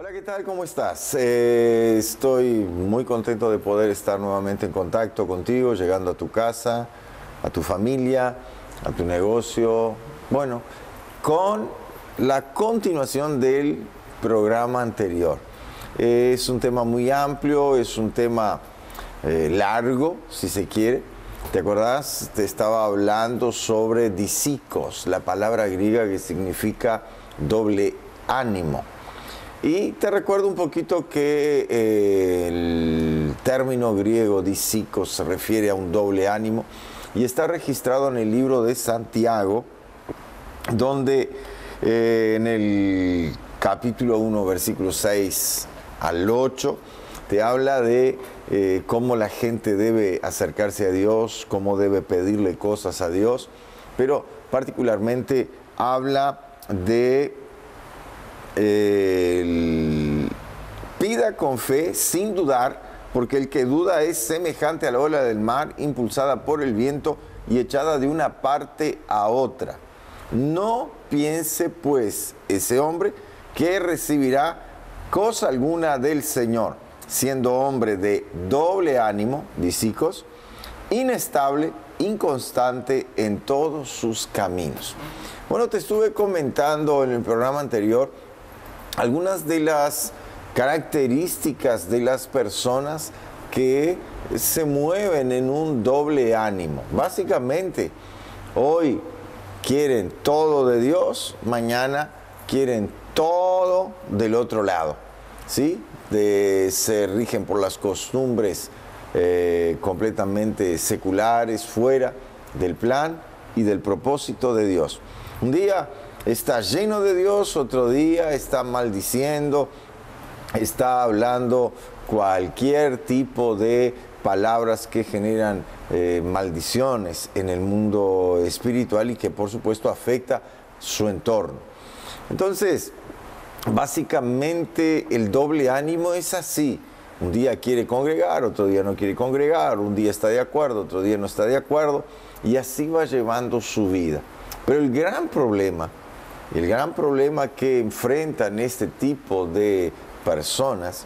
Hola, ¿qué tal? ¿Cómo estás? Estoy muy contento de poder estar nuevamente en contacto contigo, llegando a tu casa, a tu familia, a tu negocio, bueno, con la continuación del programa anterior. Es un tema muy amplio, es un tema largo, si se quiere. ¿Te acordás? Te estaba hablando sobre discíkos, la palabra griega que significa doble ánimo. Y te recuerdo un poquito que el término griego discíkos se refiere a un doble ánimo y está registrado en el libro de Santiago, donde en el capítulo 1, versículos 6 al 8, te habla de cómo la gente debe acercarse a Dios, cómo debe pedirle cosas a Dios, pero particularmente habla de pida con fe, sin dudar, porque el que duda es semejante a la ola del mar, impulsada por el viento y echada de una parte a otra. No piense, pues, ese hombre que recibirá cosa alguna del Señor, siendo hombre de doble ánimo, discíkos, inestable, inconstante en todos sus caminos. Bueno, te estuve comentando en el programa anterior algunas de las características de las personas que se mueven en un doble ánimo. Básicamente, hoy quieren todo de Dios, mañana quieren todo del otro lado, ¿sí? Se rigen por las costumbres completamente seculares, fuera del plan y del propósito de Dios. Un día está lleno de Dios, otro día está maldiciendo, está hablando cualquier tipo de palabras que generan maldiciones en el mundo espiritual y que por supuesto afecta su entorno. Entonces, básicamente el doble ánimo es así. Un día quiere congregar, otro día no quiere congregar, un día está de acuerdo, otro día no está de acuerdo, y así va llevando su vida. Pero el gran problema que enfrentan este tipo de personas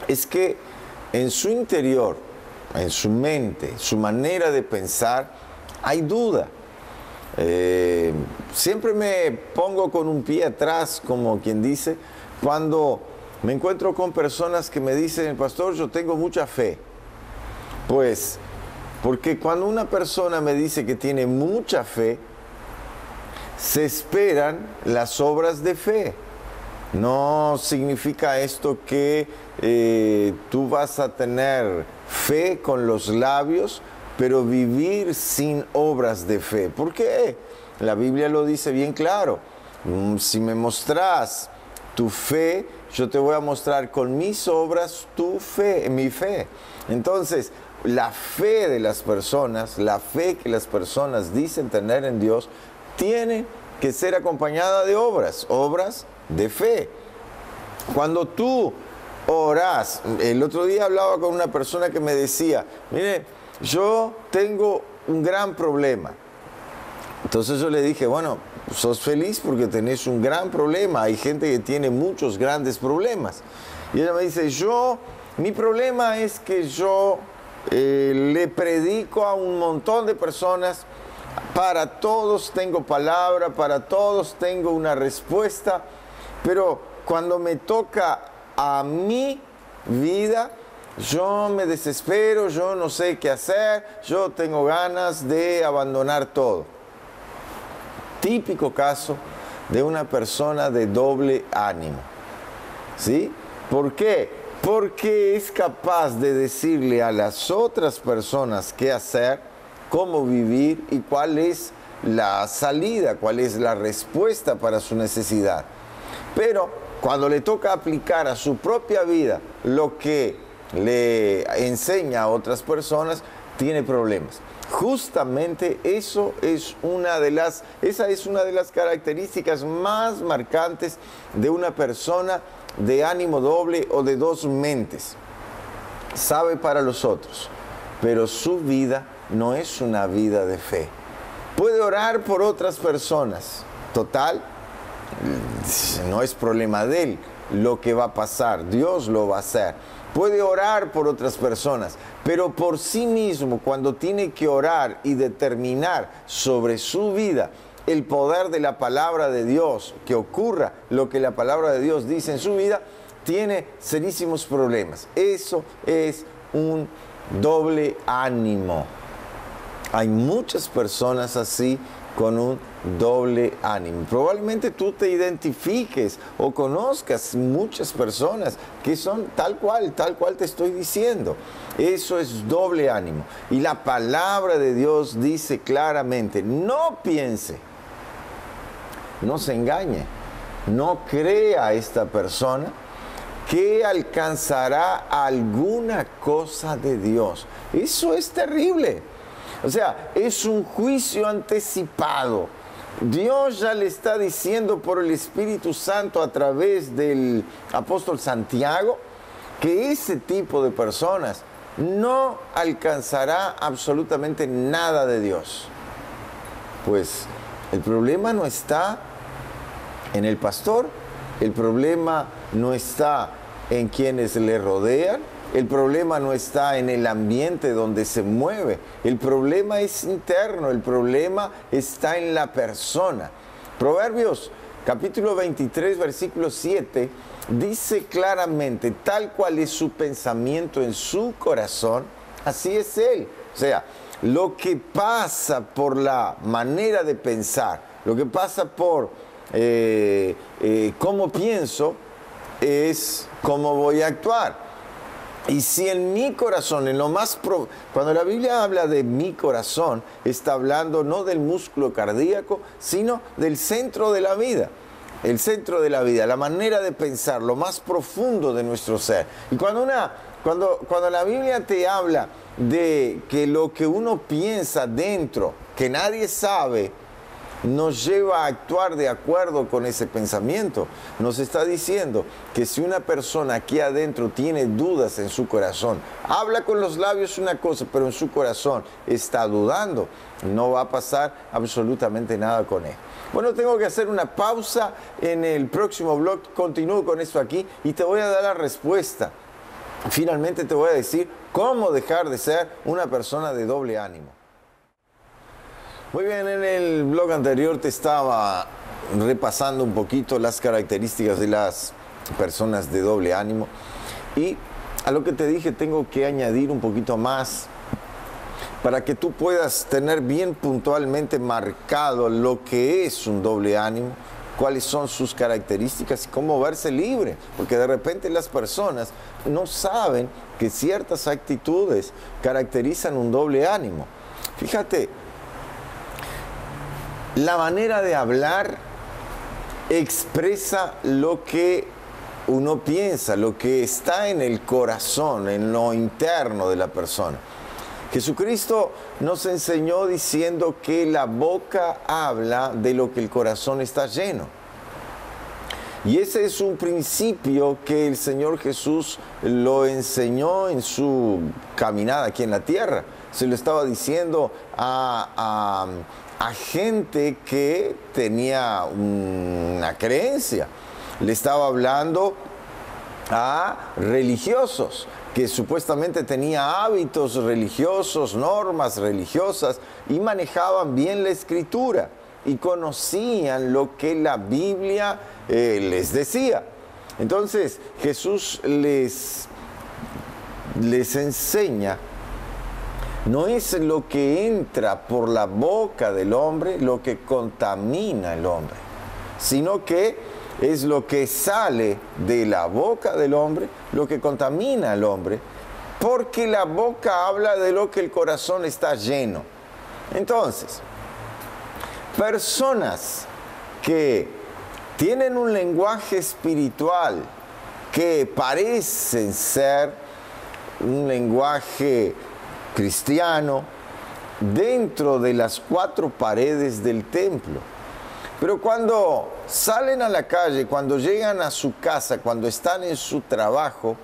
es que en su interior, en su mente, su manera de pensar, hay duda. Siempre me pongo con un pie atrás, como quien dice, cuando me encuentro con personas que me dicen, pastor, yo tengo mucha fe. Pues, porque cuando una persona me dice que tiene mucha fe, se esperan las obras de fe. No significa esto que tú vas a tener fe con los labios, pero vivir sin obras de fe. ¿Por qué? La Biblia lo dice bien claro. Si me mostrás tu fe, yo te voy a mostrar con mis obras tu fe, mi fe. Entonces, la fe de las personas, la fe que las personas dicen tener en Dios, tiene que ser acompañada de obras de fe. Cuando tú orás, el otro día hablaba con una persona que me decía, mire, yo tengo un gran problema. Entonces yo le dije, bueno, sos feliz porque tenés un gran problema. Hay gente que tiene muchos grandes problemas. Y ella me dice, mi problema es que yo le predico a un montón de personas. Para todos tengo palabra, para todos tengo una respuesta, pero cuando me toca a mi vida, yo me desespero, yo no sé qué hacer, yo tengo ganas de abandonar todo. Típico caso de una persona de doble ánimo, ¿sí? ¿Por qué? Porque es capaz de decirle a las otras personas qué hacer, cómo vivir y cuál es la salida, cuál es la respuesta para su necesidad. Pero cuando le toca aplicar a su propia vida lo que le enseña a otras personas, tiene problemas. Justamente esa es una de las características más marcantes de una persona de ánimo doble o de dos mentes. Sabe para los otros, pero su vida no es una vida de fe. Puede orar por otras personas, total, no es problema de él. lo que va a pasar, Dios lo va a hacer. Puede orar por otras personas, pero por sí mismo, cuando tiene que orar y determinar sobre su vida el poder de la palabra de Dios, que ocurra lo que la palabra de Dios dice en su vida, tiene serísimos problemas. Eso es un doble ánimo. Hay muchas personas así con un doble ánimo. Probablemente tú te identifiques o conozcas muchas personas que son tal cual te estoy diciendo. Eso es doble ánimo. Y la palabra de Dios dice claramente, no piense, no se engañe, no crea a esta persona que alcanzará alguna cosa de Dios. Eso es terrible. O sea, es un juicio anticipado. Dios ya le está diciendo por el Espíritu Santo a través del apóstol Santiago que ese tipo de personas no alcanzará absolutamente nada de Dios. Pues el problema no está en el pastor, el problema no está en quienes le rodean, el problema no está en el ambiente donde se mueve, el problema es interno, el problema está en la persona. Proverbios capítulo 23, versículo 7, dice claramente, tal cual es su pensamiento en su corazón, así es él. O sea, lo que pasa por la manera de pensar, lo que pasa por cómo pienso, es cómo voy a actuar. Y si en mi corazón, cuando la Biblia habla de mi corazón, está hablando no del músculo cardíaco, sino del centro de la vida. El centro de la vida, la manera de pensar, lo más profundo de nuestro ser. Y cuando la Biblia te habla de que lo que uno piensa dentro, que nadie sabe, nos lleva a actuar de acuerdo con ese pensamiento. Nos está diciendo que si una persona aquí adentro tiene dudas en su corazón, habla con los labios una cosa, pero en su corazón está dudando, no va a pasar absolutamente nada con él. Bueno, tengo que hacer una pausa. En el próximo blog continúo con esto aquí y te voy a dar la respuesta. Finalmente te voy a decir cómo dejar de ser una persona de doble ánimo. Muy bien, en el blog anterior te estaba repasando un poquito las características de las personas de doble ánimo y a lo que te dije tengo que añadir un poquito más para que tú puedas tener bien puntualmente marcado lo que es un doble ánimo, cuáles son sus características y cómo verse libre, porque de repente las personas no saben que ciertas actitudes caracterizan un doble ánimo. Fíjate, la manera de hablar expresa lo que uno piensa, lo que está en el corazón, en lo interno de la persona. Jesucristo nos enseñó diciendo que la boca habla de lo que el corazón está lleno. Y ese es un principio que el Señor Jesús lo enseñó en su caminada aquí en la tierra. Se lo estaba diciendo a gente que tenía una creencia. Le estaba hablando a religiosos que supuestamente tenían hábitos religiosos, normas religiosas y manejaban bien la escritura y conocían lo que la Biblia les decía. Entonces Jesús les enseña. No es lo que entra por la boca del hombre lo que contamina al hombre, sino que es lo que sale de la boca del hombre lo que contamina al hombre, porque la boca habla de lo que el corazón está lleno. Entonces, personas que tienen un lenguaje espiritual que parecen ser un lenguaje cristiano dentro de las cuatro paredes del templo, pero cuando salen a la calle, cuando llegan a su casa, cuando están en su trabajo,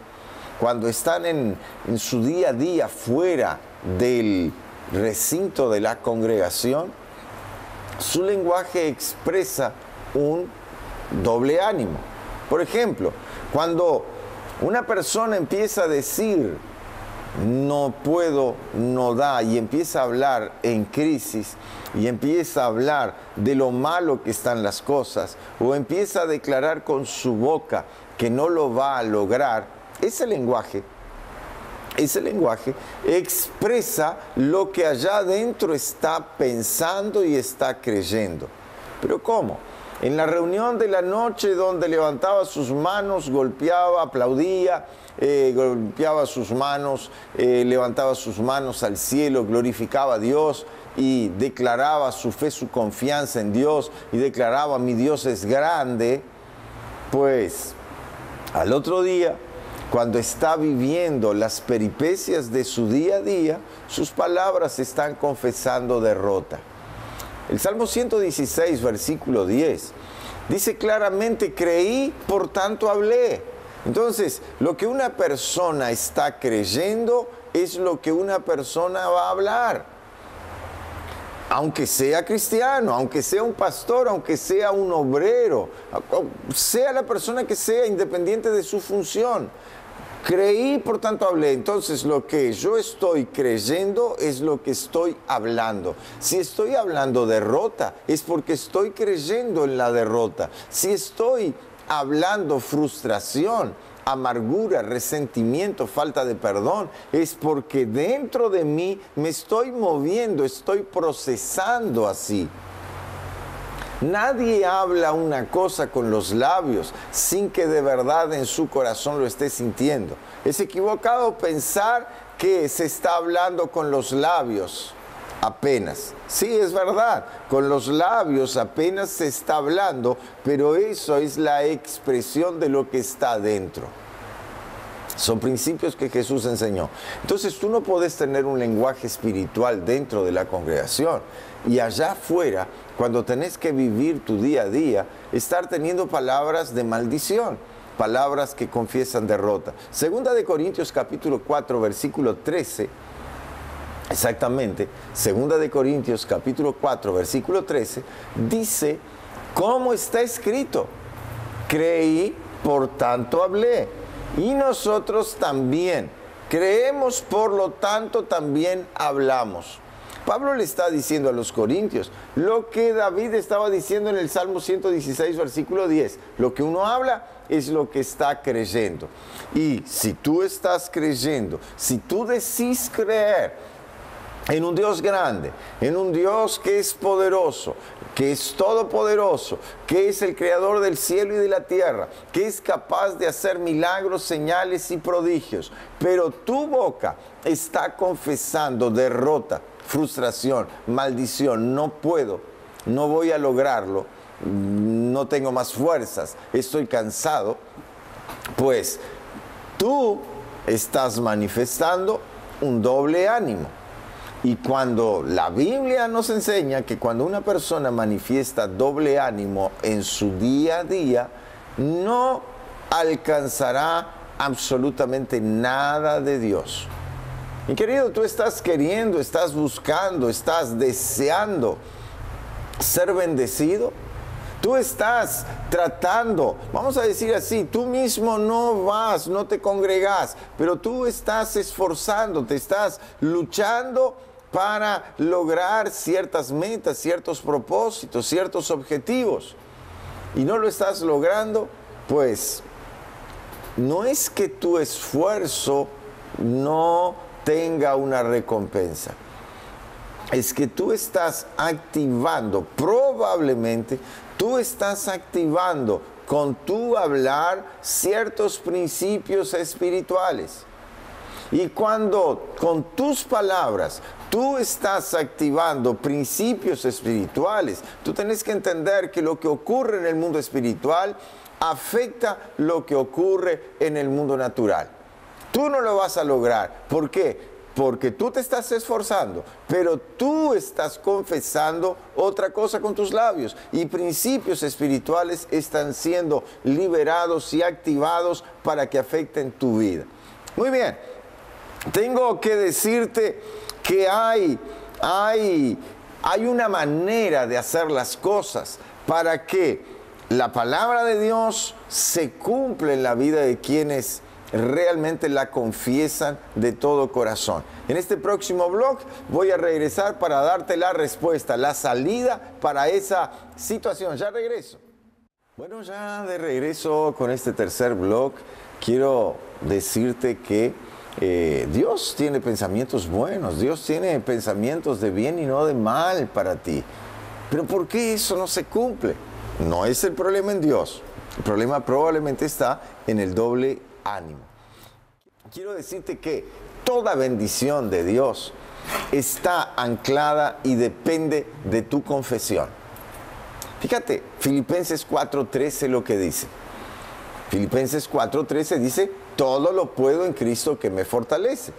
cuando están en su día a día fuera del recinto de la congregación, su lenguaje expresa un doble ánimo. Por ejemplo, Cuando una persona empieza a decir, no puedo, no da, y empieza a hablar en crisis, y empieza a hablar de lo malo que están las cosas, o empieza a declarar con su boca que no lo va a lograr, ese lenguaje expresa lo que allá adentro está pensando y está creyendo. ¿Pero cómo? En la reunión de la noche donde levantaba sus manos, golpeaba, aplaudía, golpeaba sus manos, levantaba sus manos al cielo, glorificaba a Dios y declaraba su fe, su confianza en Dios y declaraba, mi Dios es grande, pues al otro día, cuando está viviendo las peripecias de su día a día, sus palabras están confesando derrota. El Salmo 116, versículo 10, dice claramente, creí, por tanto hablé. Entonces, lo que una persona está creyendo es lo que una persona va a hablar. Aunque sea cristiano, aunque sea un pastor, aunque sea un obrero, sea la persona que sea, independiente de su función. Creí, por tanto hablé. Entonces lo que yo estoy creyendo es lo que estoy hablando. Si estoy hablando derrota, es porque estoy creyendo en la derrota. Si estoy hablando frustración, amargura, resentimiento, falta de perdón, es porque dentro de mí me estoy moviendo, estoy procesando así. Nadie habla una cosa con los labios sin que de verdad en su corazón lo esté sintiendo. Es equivocado pensar que se está hablando con los labios apenas. Sí, es verdad, con los labios apenas se está hablando, pero eso es la expresión de lo que está dentro. Son principios que Jesús enseñó. Entonces tú no puedes tener un lenguaje espiritual dentro de la congregación y allá afuera, cuando tenés que vivir tu día a día, estar teniendo palabras de maldición, palabras que confiesan derrota. Segunda de Corintios capítulo 4, versículo 13, exactamente, Segunda de Corintios capítulo 4, versículo 13, dice, ¿cómo está escrito? Creí, por tanto hablé. Y nosotros también creemos, por lo tanto también hablamos. Pablo le está diciendo a los corintios lo que David estaba diciendo en el Salmo 116, versículo 10. Lo que uno habla es lo que está creyendo. Y si tú estás creyendo, si tú decís creer en un Dios grande, en un Dios que es poderoso, que es todopoderoso, que es el creador del cielo y de la tierra, que es capaz de hacer milagros, señales y prodigios, pero tu boca está confesando derrota, frustración, maldición, no puedo, no voy a lograrlo, no tengo más fuerzas, estoy cansado, pues tú estás manifestando un doble ánimo. Y cuando la Biblia nos enseña que cuando una persona manifiesta doble ánimo en su día a día, no alcanzará absolutamente nada de Dios. Mi querido, tú estás queriendo, estás buscando, estás deseando ser bendecido. Tú estás tratando, vamos a decir así, tú mismo no vas, no te congregas, pero tú estás esforzándote, estás luchando para lograr ciertas metas, ciertos propósitos, ciertos objetivos, y no lo estás logrando, pues no es que tu esfuerzo no tenga una recompensa. Es que tú estás activando, probablemente tú estás activando con tu hablar ciertos principios espirituales. Y cuando con tus palabras tú estás activando principios espirituales, tú tienes que entender que lo que ocurre en el mundo espiritual afecta lo que ocurre en el mundo natural. Tú no lo vas a lograr. ¿Por qué? Porque tú te estás esforzando, pero tú estás confesando otra cosa con tus labios y principios espirituales están siendo liberados y activados para que afecten tu vida. Muy bien, tengo que decirte que hay una manera de hacer las cosas para que la palabra de Dios se cumple en la vida de quienes realmente la confiesan de todo corazón. En este próximo blog voy a regresar para darte la respuesta, la salida para esa situación. Ya regreso. Bueno, ya de regreso con este tercer blog, quiero decirte que Dios tiene pensamientos buenos, Dios tiene pensamientos de bien y no de mal para ti. Pero ¿por qué eso no se cumple? No es el problema en Dios, el problema probablemente está en el doble ánimo. Quiero decirte que toda bendición de Dios está anclada y depende de tu confesión. Fíjate, Filipenses 4:13 lo que dice. Filipenses 4:13 dice, todo lo puedo en Cristo que me fortalece.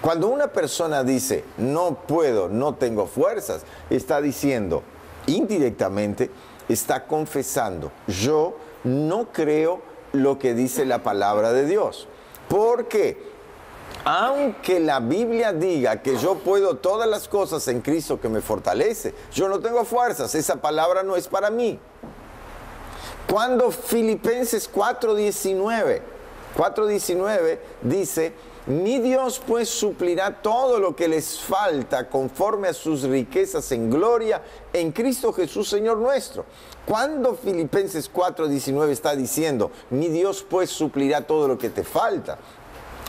Cuando una persona dice, no puedo, no tengo fuerzas, está diciendo, indirectamente, está confesando, yo no creo lo que dice la palabra de Dios. Porque aunque la Biblia diga que yo puedo todas las cosas en Cristo que me fortalece, yo no tengo fuerzas, esa palabra no es para mí. Cuando Filipenses 4:19 dice, mi Dios pues suplirá todo lo que les falta conforme a sus riquezas en gloria en Cristo Jesús Señor nuestro. Cuando Filipenses 4:19 está diciendo, mi Dios pues suplirá todo lo que te falta.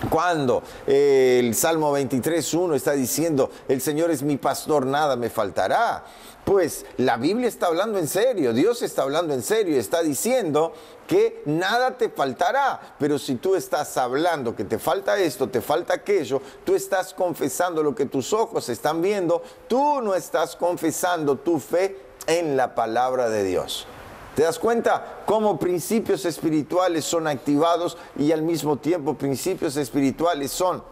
Cuando el Salmo 23:1 está diciendo, el Señor es mi pastor, nada me faltará. Pues la Biblia está hablando en serio, Dios está hablando en serio y está diciendo que nada te faltará. Pero si tú estás hablando que te falta esto, te falta aquello, tú estás confesando lo que tus ojos están viendo, tú no estás confesando tu fe en la palabra de Dios. ¿Te das cuenta cómo principios espirituales son activados y al mismo tiempo principios espirituales son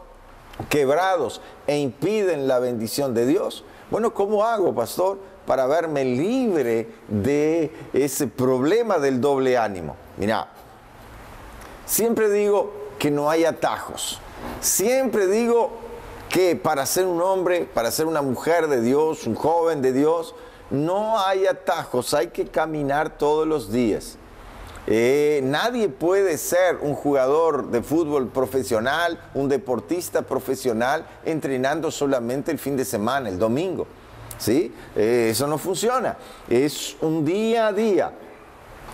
quebrados e impiden la bendición de Dios? Bueno, ¿cómo hago, pastor, para verme libre de ese problema del doble ánimo? Mira, siempre digo que no hay atajos. Siempre digo que para ser un hombre, para ser una mujer de Dios, un joven de Dios, no hay atajos, hay que caminar todos los días. Nadie puede ser un jugador de fútbol profesional, un deportista profesional, entrenando solamente el fin de semana, el domingo. ¿Sí? Eso no funciona. Es un día a día.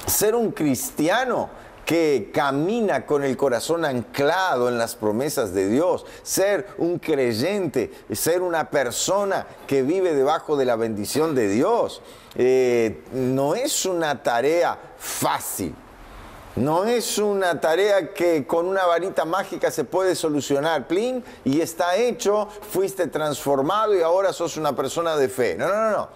Ser un cristiano que camina con el corazón anclado en las promesas de Dios, ser un creyente, ser una persona que vive debajo de la bendición de Dios, no es una tarea fácil. No es una tarea que con una varita mágica se puede solucionar, plin, y está hecho, fuiste transformado y ahora sos una persona de fe. No, no, no, no.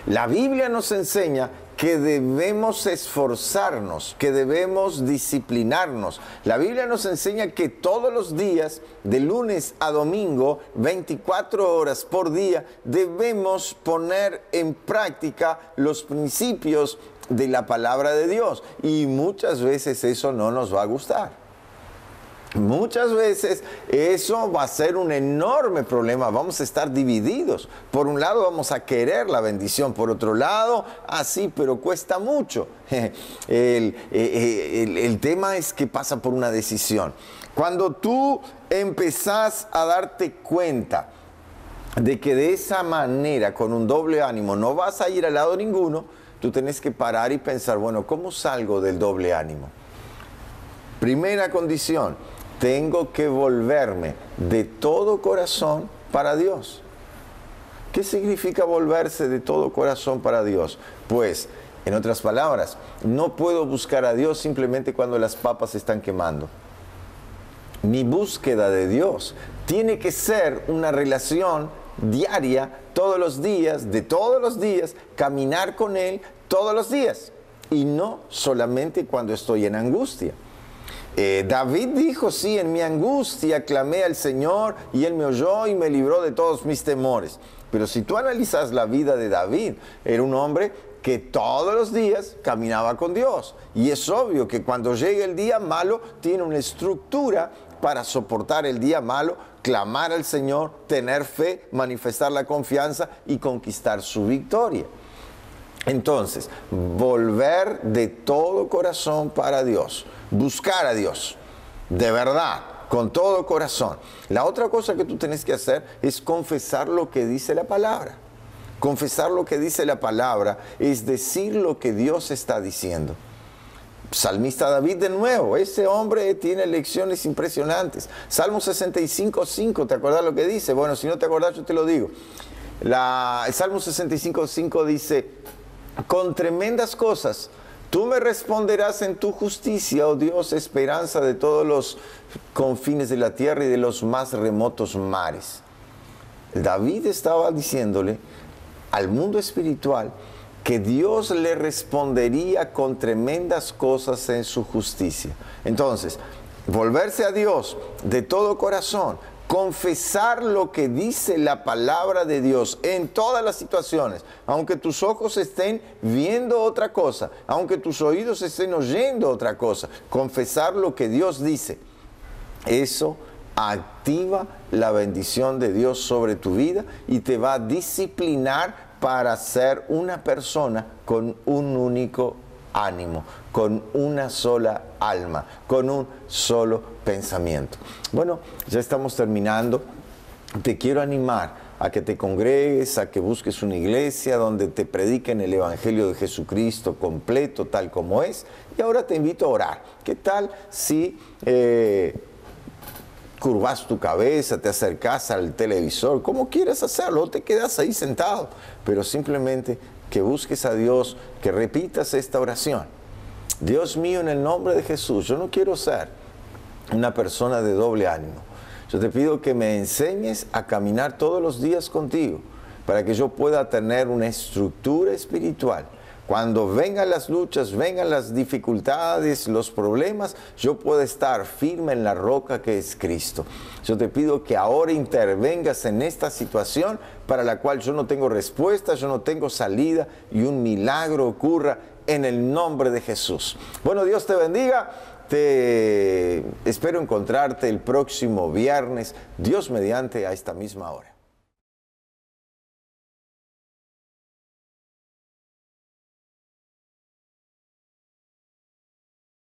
La Biblia nos enseña que debemos esforzarnos, que debemos disciplinarnos. La Biblia nos enseña que todos los días, de lunes a domingo, 24 horas por día, debemos poner en práctica los principios de la palabra de Dios. Y muchas veces eso no nos va a gustar. Muchas veces eso va a ser un enorme problema, vamos a estar divididos. Por un lado vamos a querer la bendición, por otro lado, así, pero cuesta mucho. El tema es que pasa por una decisión. Cuando tú empezás a darte cuenta de que de esa manera, con un doble ánimo, no vas a ir al lado ninguno, tú tenés que parar y pensar, bueno, ¿cómo salgo del doble ánimo? Primera condición, tengo que volverme de todo corazón para Dios. ¿Qué significa volverse de todo corazón para Dios? Pues, en otras palabras, no puedo buscar a Dios simplemente cuando las papas están quemando. Mi búsqueda de Dios tiene que ser una relación diaria, todos los días, de todos los días, caminar con Él todos los días. Y no solamente cuando estoy en angustia. David dijo, sí, en mi angustia clamé al Señor y Él me oyó y me libró de todos mis temores. Pero si tú analizas la vida de David, era un hombre que todos los días caminaba con Dios. Y es obvio que cuando llegue el día malo, tiene una estructura para soportar el día malo, clamar al Señor, tener fe, manifestar la confianza y conquistar su victoria. Entonces, volver de todo corazón para Dios, buscar a Dios, de verdad, con todo corazón. La otra cosa que tú tienes que hacer es confesar lo que dice la palabra. Confesar lo que dice la palabra es decir lo que Dios está diciendo. Salmista David de nuevo, ese hombre tiene lecciones impresionantes. Salmo 65:5, ¿te acordás lo que dice? Bueno, si no te acordás yo te lo digo. El Salmo 65:5 dice: con tremendas cosas tú me responderás en tu justicia, oh Dios, esperanza de todos los confines de la tierra y de los más remotos mares. David estaba diciéndole al mundo espiritual que Dios le respondería con tremendas cosas en su justicia. Entonces, volverse a Dios de todo corazón, confesar lo que dice la palabra de Dios en todas las situaciones, aunque tus ojos estén viendo otra cosa, aunque tus oídos estén oyendo otra cosa, confesar lo que Dios dice. Eso activa la bendición de Dios sobre tu vida y te va a disciplinar para ser una persona con un único ánimo, con una sola alma, con un solo pensamiento. Bueno, ya estamos terminando. Te quiero animar a que te congregues, a que busques una iglesia donde te prediquen el Evangelio de Jesucristo completo, tal como es. Y ahora te invito a orar. ¿Qué tal si curvas tu cabeza, te acercas al televisor, como quieras hacerlo, o te quedas ahí sentado, pero simplemente que busques a Dios, que repitas esta oración? Dios mío, en el nombre de Jesús, yo no quiero ser una persona de doble ánimo. Yo te pido que me enseñes a caminar todos los días contigo, para que yo pueda tener una estructura espiritual. Cuando vengan las luchas, vengan las dificultades, los problemas, yo puedo estar firme en la roca que es Cristo. Yo te pido que ahora intervengas en esta situación para la cual yo no tengo respuesta, yo no tengo salida, y un milagro ocurra en el nombre de Jesús. Bueno, Dios te bendiga. Te espero encontrarte el próximo viernes, Dios mediante, a esta misma hora.